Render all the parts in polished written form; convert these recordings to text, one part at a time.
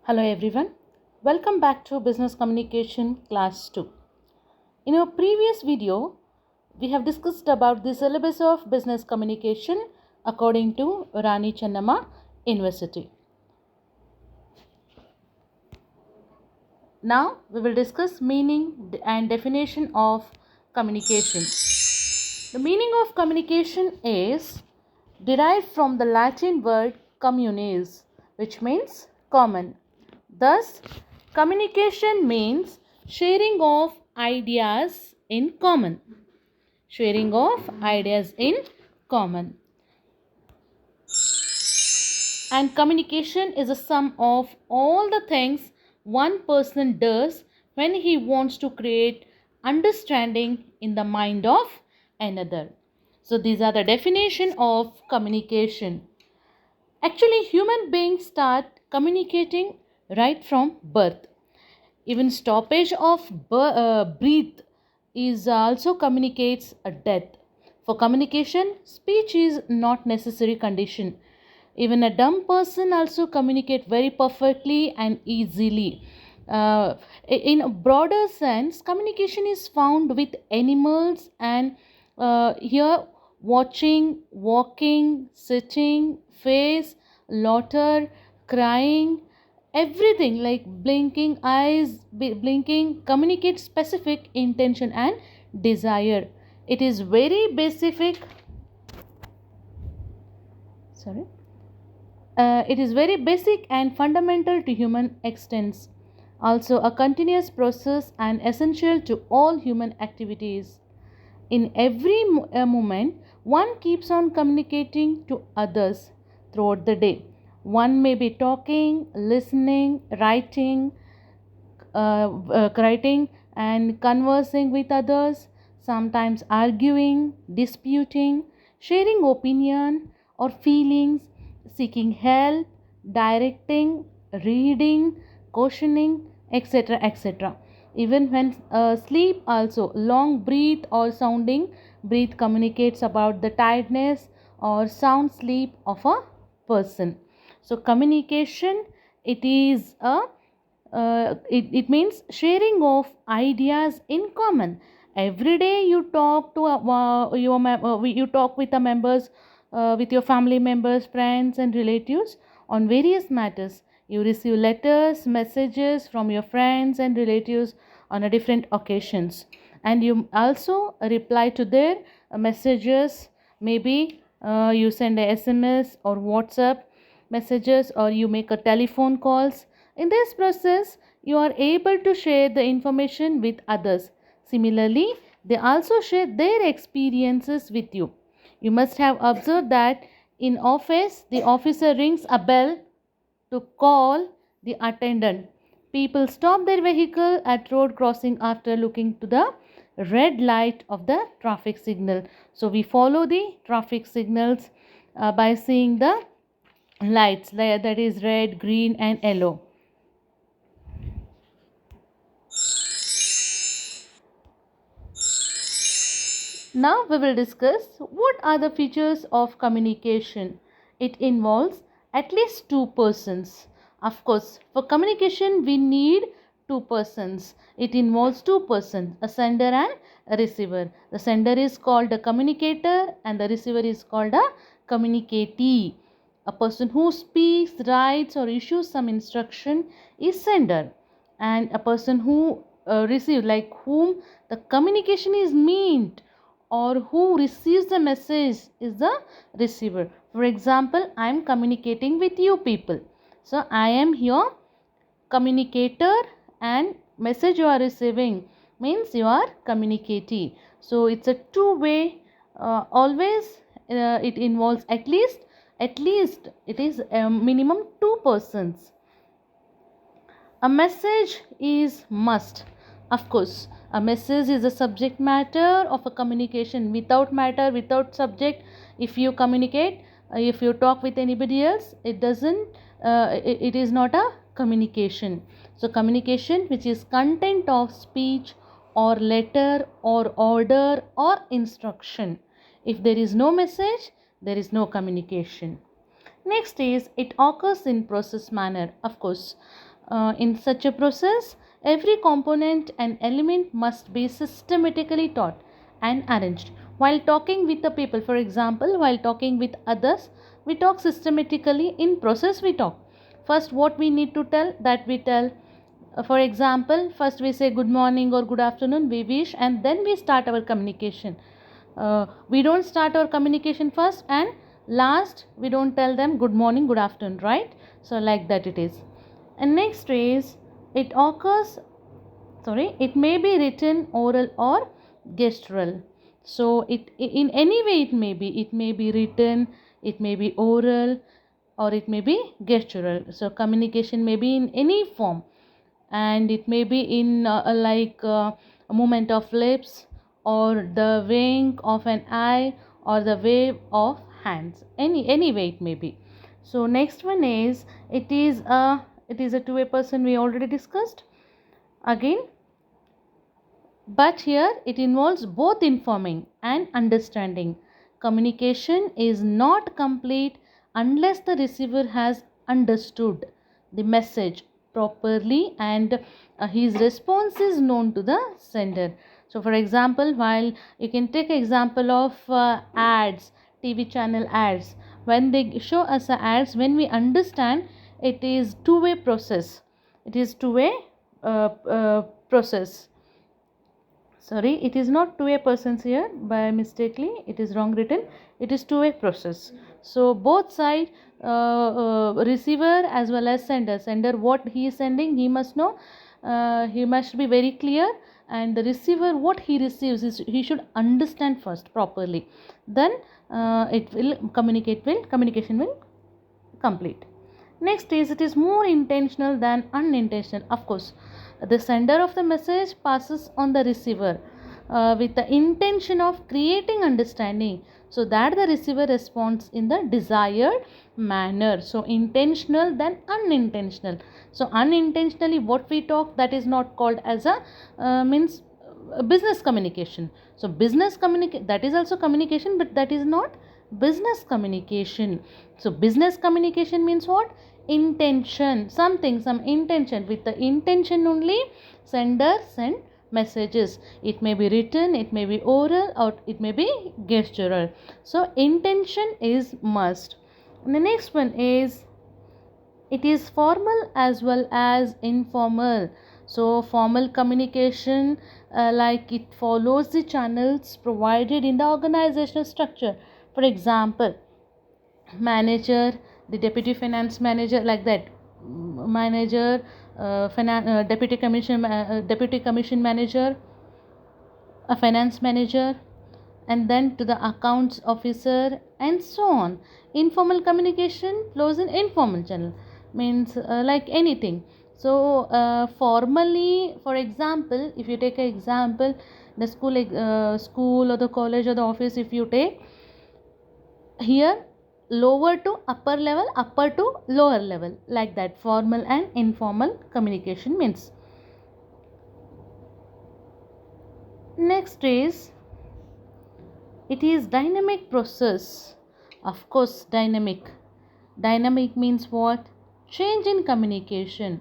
Hello everyone, welcome back to Business Communication Class 2. In our previous video, we have discussed about the syllabus of Business Communication according to Rani Chennamma University. Now we will discuss meaning and definition of communication. The meaning of communication is derived from the Latin word communes, which means common. Thus, communication means sharing of ideas in common. Sharing of ideas in common. And communication is a sum of all the things one person does when he wants to create understanding in the mind of another. So these are the definition of communication. Actually, human beings start communicating right from birth. Even stoppage of breath is also communicates a death. For communication, speech is not necessary condition. Even a dumb person also communicate very perfectly and easily. In a broader sense, communication is found with animals and here watching, walking, sitting, face, laughter, crying, everything like blinking eyes, blinking communicates specific intention and desire. It is very basic. Sorry. It is very basic and fundamental to human existence, also a continuous process and essential to all human activities. In every moment, one keeps on communicating to others throughout the day. One may be talking, listening, writing and conversing with others, sometimes arguing, disputing, sharing opinion or feelings, seeking help, directing, reading, cautioning, etc. etc. Even when sleep also, long breath or sounding breath communicates about the tiredness or sound sleep of a person. So communication, it is it means sharing of ideas in common. Every day you talk to you talk with the members, with your family members, friends and relatives on various matters. You receive letters, messages from your friends and relatives on a different occasions, and you also reply to their messages. Maybe you send a SMS or WhatsApp messages, or you make a telephone calls. In this process, you are able to share the information with others. Similarly, they also share their experiences with you. You must have observed that in office, the officer rings a bell to call the attendant. People stop their vehicle at road crossing after looking to the red light of the traffic signal. So we follow the traffic signals by seeing the lights, that is red, green and yellow. Now we will discuss what are the features of communication. It involves at least two persons. Of course, for communication we need two persons. It involves two persons, a sender and a receiver. The sender is called a communicator and the receiver is called a communicatee. A person who speaks, writes or issues some instruction is sender, and a person who receives, like whom the communication is meant or who receives the message, is the receiver. For example, I am communicating with you people. So I am your communicator and message you are receiving means you are communicatee. So it's a two-way. Always it involves at least it is a minimum two persons. A message is must. Of course, a message is a subject matter of a communication. Without matter, without subject, if you communicate, if you talk with anybody else, it doesn't. It is not a communication. So communication, which is content of speech or letter or order or instruction. If there is no message, there is no communication. Next is it occurs in process manner. Of course, In such a process, every component and element must be systematically taught and arranged. While talking with the people, for example, while talking with others, we talk systematically. In process, we talk. First, what we need to tell, that we tell. For example, first we say good morning or good afternoon, we wish, and then we start our communication. We don't start our communication first, and last we don't tell them good morning, good afternoon, right? So like that it is. And next is, it occurs, it may be written, oral, or gestural. So it, in any way, it may be written, it may be oral, or it may be gestural. So communication may be in any form, and it may be in a movement of lips, or the wink of an eye, or the wave of hands, any way it may be. So next one is, it is a two-way person, we already discussed again, but here it involves both informing and understanding. Communication is not complete unless the receiver has understood the message properly, and his response is known to the sender. So for example, while you can take example of ads, TV channel ads, when they show us ads, when we understand, it is two-way process. It is two-way process. Sorry, it is not two-way persons here, by mistakenly it is wrong written. It is two-way process. So both side, receiver as well as sender, what he is sending, he must know, he must be very clear, and the receiver, what he receives is, he should understand first properly, then communication will complete. Next is, it is more intentional than unintentional. Of course, the sender of the message passes on the receiver with the intention of creating understanding, so that the receiver responds in the desired manner. So intentional than unintentional. So unintentionally what we talk, that is not called as a means business communication. So business communicate, that is also communication, but that is not business communication. So business communication means what? Intention, something, some intention. With the intention only sender send messages. It may be written, it may be oral, or it may be gestural. So intention is must. And the next one is, it is formal as well as informal. So formal communication, like it follows the channels provided in the organizational structure. For example, manager, the deputy finance manager, like that. Manager, deputy commission manager, a finance manager, and then to the accounts officer, and so on. Informal communication flows in informal channel, means like anything. So formally, for example, if you take an example, the school or the college or the office, if you take here, lower to upper level, upper to lower level, like that. Formal and informal communication means. Next is, it is dynamic process. Of course, dynamic means what? Change in communication.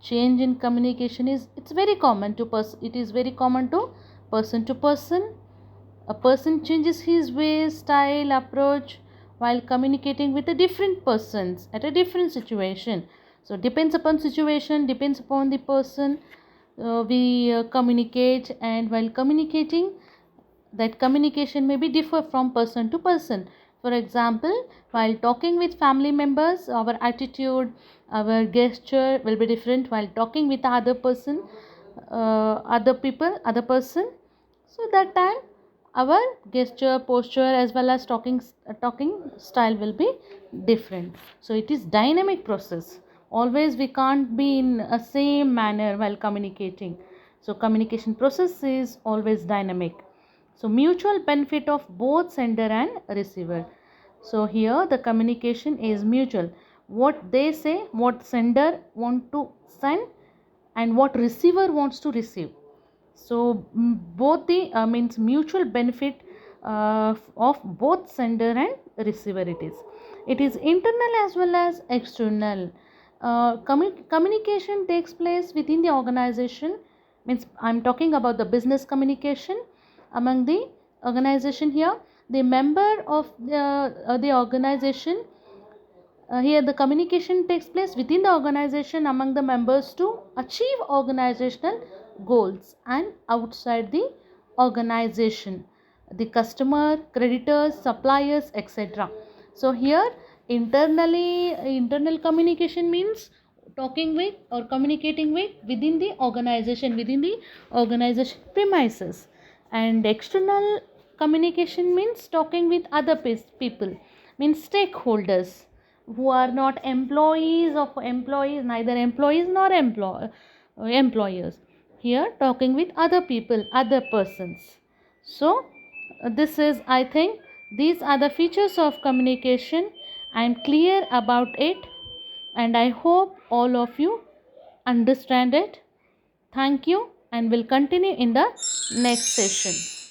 Change in communication is, it's very common to it is very common to person to person. A person changes his way, style, approach while communicating with a different persons at a different situation. So depends upon situation, depends upon the person, we communicate, and while communicating, that communication may be differ from person to person. For example, while talking with family members, our attitude, our gesture will be different. While talking with other person, other people, other person, so that time our gesture, posture, as well as talking style will be different. So it is dynamic process. Always we can't be in a same manner while communicating. So communication process is always dynamic. So mutual benefit of both sender and receiver. So here the communication is mutual. What they say, what sender want to send, and what receiver wants to receive. So both the means mutual benefit of both sender and receiver. It is internal as well as external. Communication takes place within the organization, means I'm talking about the business communication among the organization here. The member of the organization, here the communication takes place within the organization among the members to achieve organizational goals and outside the organization, the customer, creditors, suppliers, etc. So here internally, internal communication means talking with or communicating with within the organization premises, and external communication means talking with other people, means stakeholders who are not employees of employees, neither employees nor employers. Here talking with other people, other persons. So this is, I think, these are the features of communication. I am clear about it, and I hope all of you understand it. Thank you, and will continue in the next session.